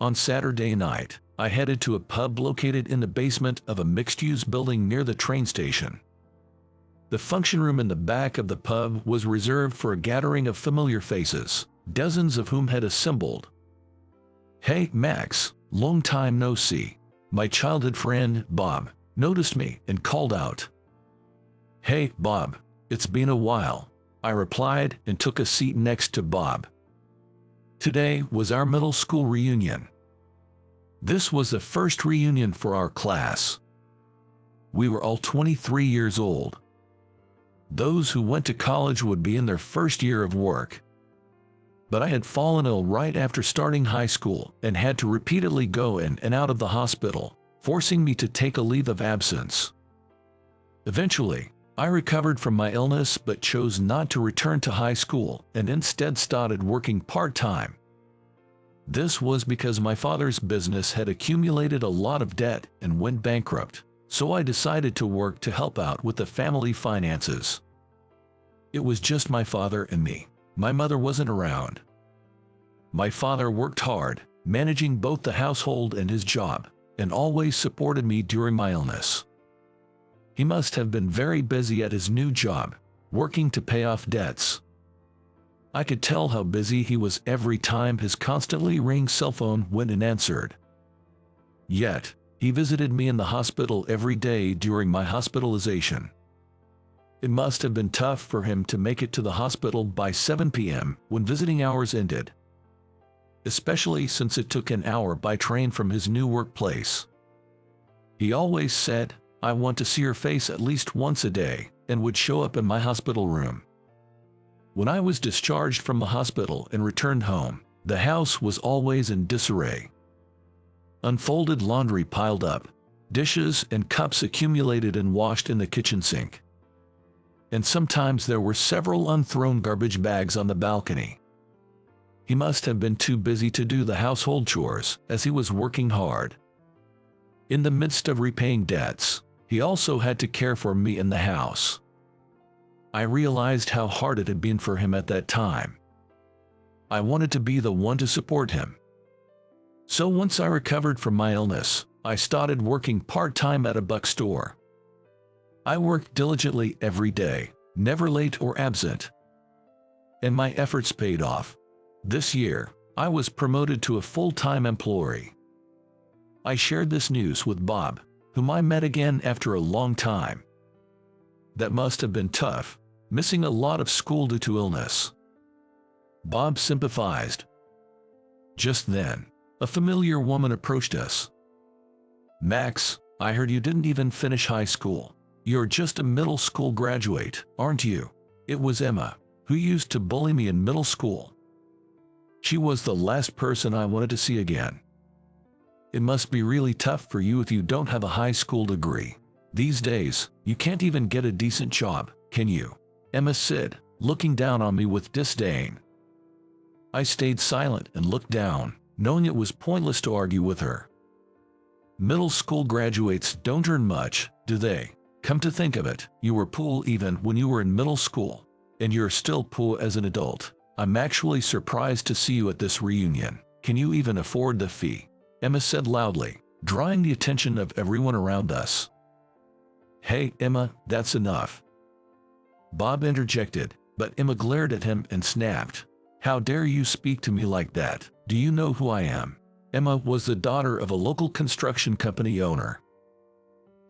On Saturday night, I headed to a pub located in the basement of a mixed-use building near the train station. The function room in the back of the pub was reserved for a gathering of familiar faces, dozens of whom had assembled. "Hey, Max, long time no see." My childhood friend, Bob, noticed me and called out. "Hey, Bob, it's been a while," I replied and took a seat next to Bob. Today was our middle school reunion. This was the first reunion for our class. We were all 23 years old. Those who went to college would be in their first year of work. But I had fallen ill right after starting high school and had to repeatedly go in and out of the hospital, forcing me to take a leave of absence. Eventually, I recovered from my illness but chose not to return to high school and instead started working part-time. This was because my father's business had accumulated a lot of debt and went bankrupt, so I decided to work to help out with the family finances. It was just my father and me. My mother wasn't around. My father worked hard, managing both the household and his job, and always supported me during my illness. He must have been very busy at his new job, working to pay off debts. I could tell how busy he was every time his constantly ringing cell phone went unanswered. Yet, he visited me in the hospital every day during my hospitalization. It must have been tough for him to make it to the hospital by 7 p.m. when visiting hours ended, especially since it took an hour by train from his new workplace. He always said, "I want to see your face at least once a day," and would show up in my hospital room. When I was discharged from the hospital and returned home, the house was always in disarray. Unfolded laundry piled up, dishes and cups accumulated and washed in the kitchen sink. And sometimes there were several unthrown garbage bags on the balcony. He must have been too busy to do the household chores, as he was working hard. In the midst of repaying debts, he also had to care for me in the house. I realized how hard it had been for him at that time. I wanted to be the one to support him. So once I recovered from my illness, I started working part-time at a bookstore. I worked diligently every day, never late or absent. And my efforts paid off. This year, I was promoted to a full-time employee. I shared this news with Bob, whom I met again after a long time. That must have been tough, missing a lot of school due to illness. Bob sympathized. Just then, a familiar woman approached us. "Max, I heard you didn't even finish high school. You're just a middle school graduate, aren't you?" It was Emma, who used to bully me in middle school. She was the last person I wanted to see again. "It must be really tough for you if you don't have a high school degree. These days, you can't even get a decent job, can you?" Emma said, looking down on me with disdain. I stayed silent and looked down, knowing it was pointless to argue with her. Middle school graduates don't earn much, do they? Come to think of it, you were poor even when you were in middle school, and you're still poor as an adult. I'm actually surprised to see you at this reunion. Can you even afford the fee? Emma said loudly, drawing the attention of everyone around us. "Hey, Emma, that's enough," Bob interjected, but Emma glared at him and snapped. "How dare you speak to me like that? Do you know who I am?" Emma was the daughter of a local construction company owner.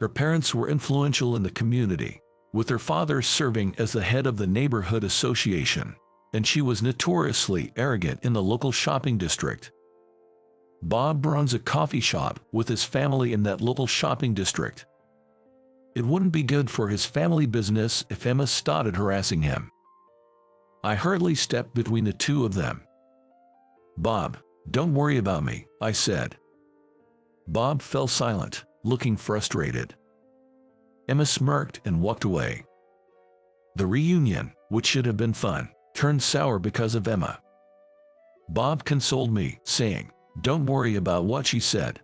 Her parents were influential in the community, with her father serving as the head of the neighborhood association, and she was notoriously arrogant in the local shopping district. Bob runs a coffee shop with his family in that local shopping district. It wouldn't be good for his family business if Emma started harassing him. I hurriedly stepped between the two of them. "Bob, don't worry about me," I said. Bob fell silent, looking frustrated. Emma smirked and walked away. The reunion, which should have been fun, turned sour because of Emma. Bob consoled me, saying, "Don't worry about what she said.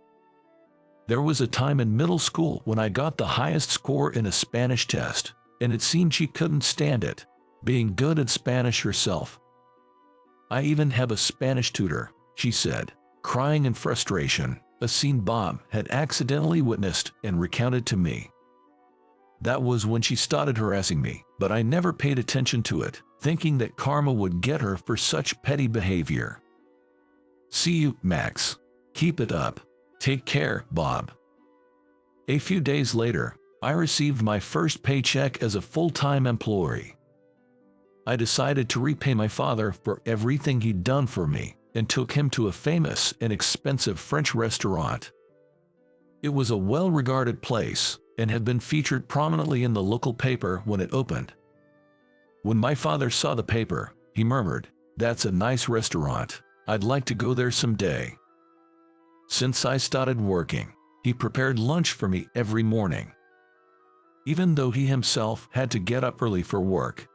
There was a time in middle school when I got the highest score in a Spanish test, and it seemed she couldn't stand it, being good at Spanish herself. I even have a Spanish tutor," she said. crying in frustration, a scene Bob had accidentally witnessed and recounted to me. That was when she started harassing me, but I never paid attention to it, thinking that karma would get her for such petty behavior. See you, Max. Keep it up. Take care, Bob. A few days later, I received my first paycheck as a full-time employee. I decided to repay my father for everything he'd done for me and took him to a famous and expensive French restaurant. It was a well-regarded place and had been featured prominently in the local paper when it opened. When my father saw the paper, he murmured, "That's a nice restaurant. I'd like to go there someday." Since I started working, he prepared lunch for me every morning, even though he himself had to get up early for work.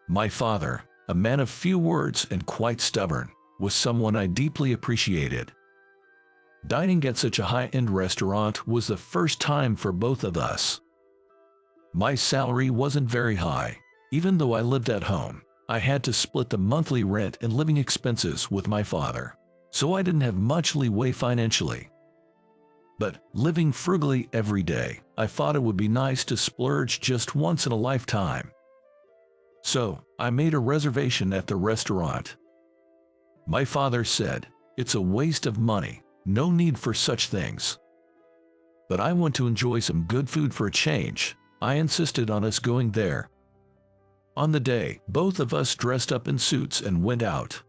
My father, a man of few words and quite stubborn, was someone I deeply appreciated. Dining at such a high-end restaurant was the first time for both of us. My salary wasn't very high. Even though I lived at home, I had to split the monthly rent and living expenses with my father, so I didn't have much leeway financially. But living frugally every day, I thought it would be nice to splurge just once in a lifetime. So, I made a reservation at the restaurant. My father said, "It's a waste of money, no need for such things." But I want to enjoy some good food for a change. I insisted on us going there. On the day, both of us dressed up in suits and went out.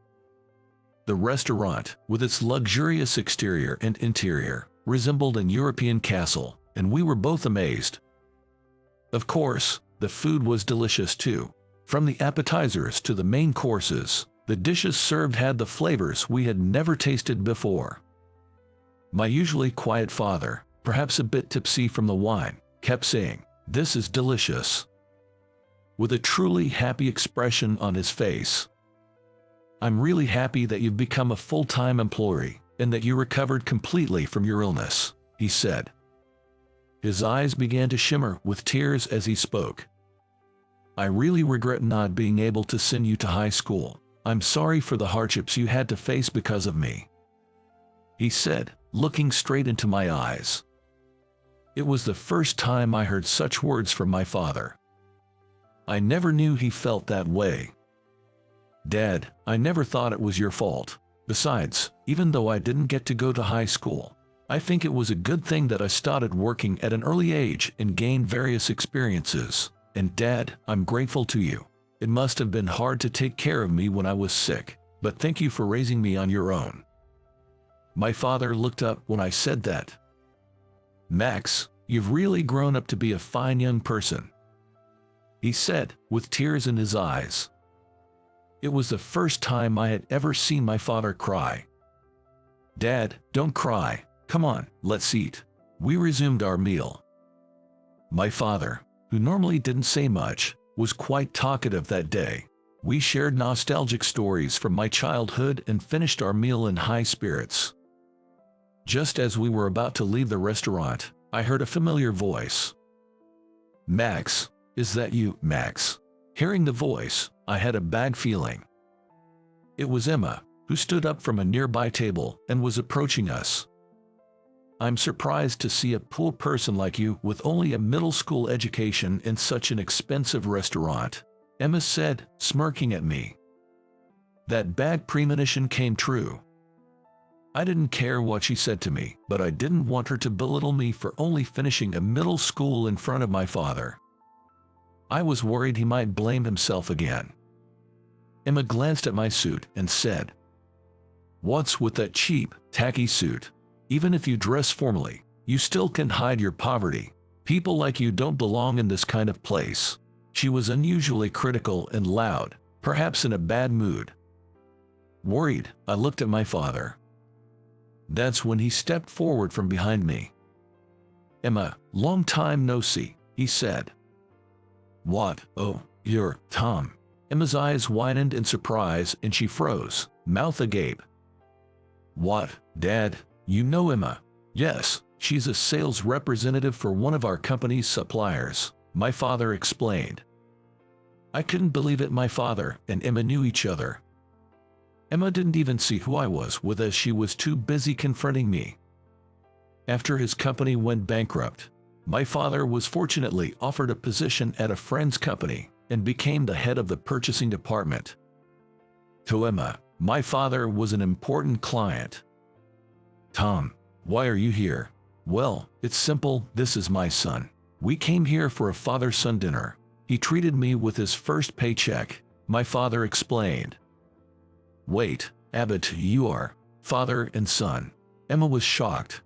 The restaurant, with its luxurious exterior and interior, resembled an European castle, and we were both amazed. Of course, the food was delicious too. From the appetizers to the main courses, the dishes served had the flavors we had never tasted before. My usually quiet father, perhaps a bit tipsy from the wine, kept saying, "This is delicious," with a truly happy expression on his face. "I'm really happy that you've become a full-time employee and that you recovered completely from your illness," he said. His eyes began to shimmer with tears as he spoke. "I really regret not being able to send you to high school. I'm sorry for the hardships you had to face because of me," he said, looking straight into my eyes. It was the first time I heard such words from my father. I never knew he felt that way. "Dad, I never thought it was your fault. Besides, even though I didn't get to go to high school, I think it was a good thing that I started working at an early age and gained various experiences. And Dad, I'm grateful to you. It must have been hard to take care of me when I was sick, but thank you for raising me on your own." My father looked up when I said that. "Max, you've really grown up to be a fine young person," he said, with tears in his eyes. It was the first time I had ever seen my father cry. "Dad, don't cry. Come on, let's eat." We resumed our meal. My father, who normally didn't say much, was quite talkative that day. We shared nostalgic stories from my childhood and finished our meal in high spirits. Just as we were about to leave the restaurant, I heard a familiar voice. "Max, is that you, Max?" Hearing the voice, I had a bad feeling. It was Emma, who stood up from a nearby table and was approaching us. "I'm surprised to see a poor person like you with only a middle school education in such an expensive restaurant," Emma said, smirking at me. That bad premonition came true. I didn't care what she said to me, but I didn't want her to belittle me for only finishing a middle school in front of my father. I was worried he might blame himself again. Emma glanced at my suit and said, "What's with that cheap, tacky suit? Even if you dress formally, you still can't hide your poverty. People like you don't belong in this kind of place." She was unusually critical and loud, perhaps in a bad mood. Worried, I looked at my father. That's when he stepped forward from behind me. "Emma, long time no see," he said. "What? Oh, you're Tom." Emma's eyes widened in surprise and she froze, mouth agape. "What, Dad? You know Emma?" "Yes, she's a sales representative for one of our company's suppliers," my father explained. I couldn't believe it. My father and Emma knew each other. Emma didn't even see who I was with as she was too busy confronting me. After his company went bankrupt, my father was fortunately offered a position at a friend's company and became the head of the purchasing department. To Emma, my father was an important client. "Tom, why are you here?" "Well, it's simple, this is my son. We came here for a father-son dinner. He treated me with his first paycheck," my father explained. "Wait, Abbott, you are father and son?" Emma was shocked.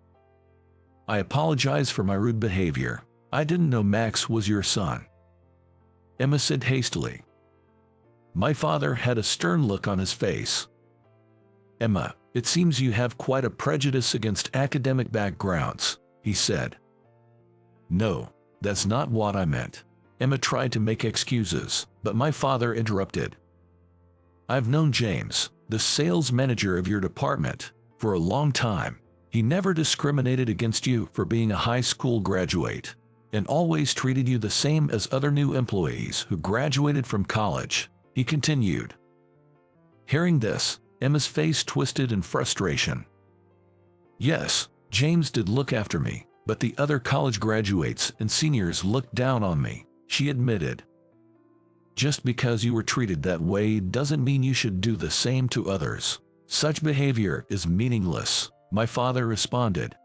"I apologize for my rude behavior. I didn't know Max was your son," Emma said hastily. My father had a stern look on his face. "Emma, it seems you have quite a prejudice against academic backgrounds," he said. "No, that's not what I meant." Emma tried to make excuses, but my father interrupted. "I've known James, the sales manager of your department, for a long time. He never discriminated against you for being a high school graduate, and always treated you the same as other new employees who graduated from college," he continued. Hearing this, Emma's face twisted in frustration. "Yes, James did look after me, but the other college graduates and seniors looked down on me," she admitted. "Just because you were treated that way doesn't mean you should do the same to others. Such behavior is meaningless," my father responded.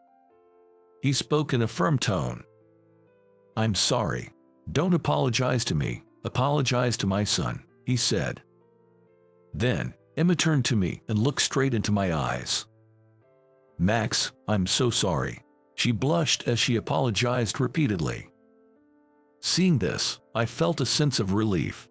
He spoke in a firm tone. "I'm sorry. Don't apologize to me, apologize to my son," he said. Then, Emma turned to me and looked straight into my eyes. "Max, I'm so sorry." She blushed as she apologized repeatedly. Seeing this, I felt a sense of relief.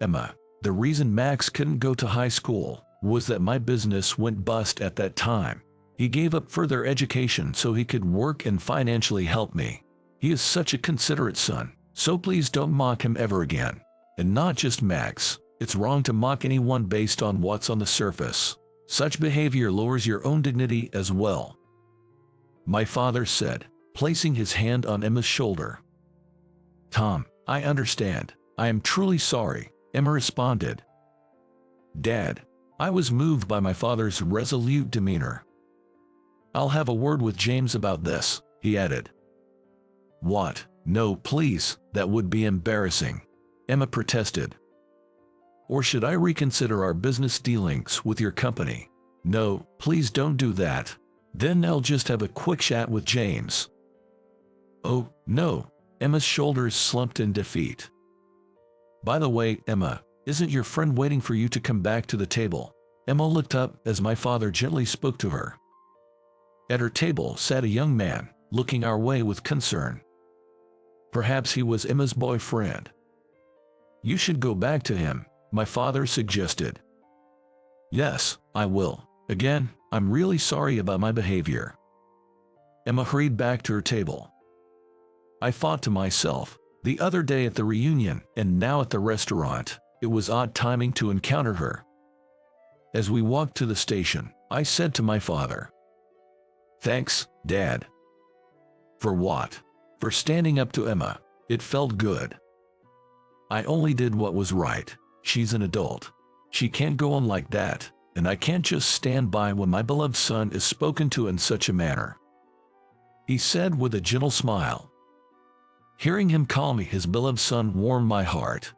"Emma, the reason Max couldn't go to high school was that my business went bust at that time. He gave up further education so he could work and financially help me. He is such a considerate son, so please don't mock him ever again. And not just Max, it's wrong to mock anyone based on what's on the surface. Such behavior lowers your own dignity as well," my father said, placing his hand on Emma's shoulder. "Tom, I understand. I am truly sorry," Emma responded. "Dad," I was moved by my father's resolute demeanor. "I'll have a word with James about this," he added. "What? No, please, that would be embarrassing," Emma protested. "Or should I reconsider our business dealings with your company?" "No, please don't do that. Then I'll just have a quick chat with James." "Oh, no," Emma's shoulders slumped in defeat. "By the way, Emma, isn't your friend waiting for you to come back to the table?" Emma looked up as my father gently spoke to her. At her table sat a young man, looking our way with concern. Perhaps he was Emma's boyfriend. "You should go back to him," my father suggested. "Yes, I will. Again, I'm really sorry about my behavior." Emma hurried back to her table. I thought to myself, the other day at the reunion and now at the restaurant, it was odd timing to encounter her. As we walked to the station, I said to my father, "Thanks, Dad." "For what?" "For standing up to Emma. It felt good. I only did what was right. She's an adult. She can't go on like that, and I can't just stand by when my beloved son is spoken to in such a manner," he said with a gentle smile. Hearing him call me his beloved son warmed my heart.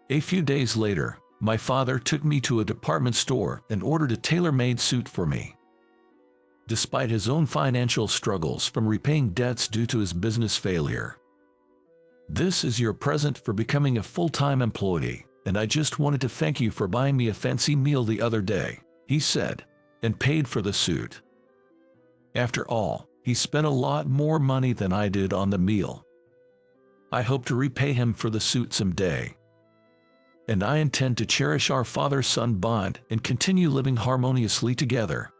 A few days later, my father took me to a department store and ordered a tailor-made suit for me. Despite his own financial struggles from repaying debts due to his business failure. "This is your present for becoming a full-time employee, and I just wanted to thank you for buying me a fancy meal the other day," he said, and paid for the suit. After all, he spent a lot more money than I did on the meal. I hope to repay him for the suit someday. And I intend to cherish our father-son bond and continue living harmoniously together.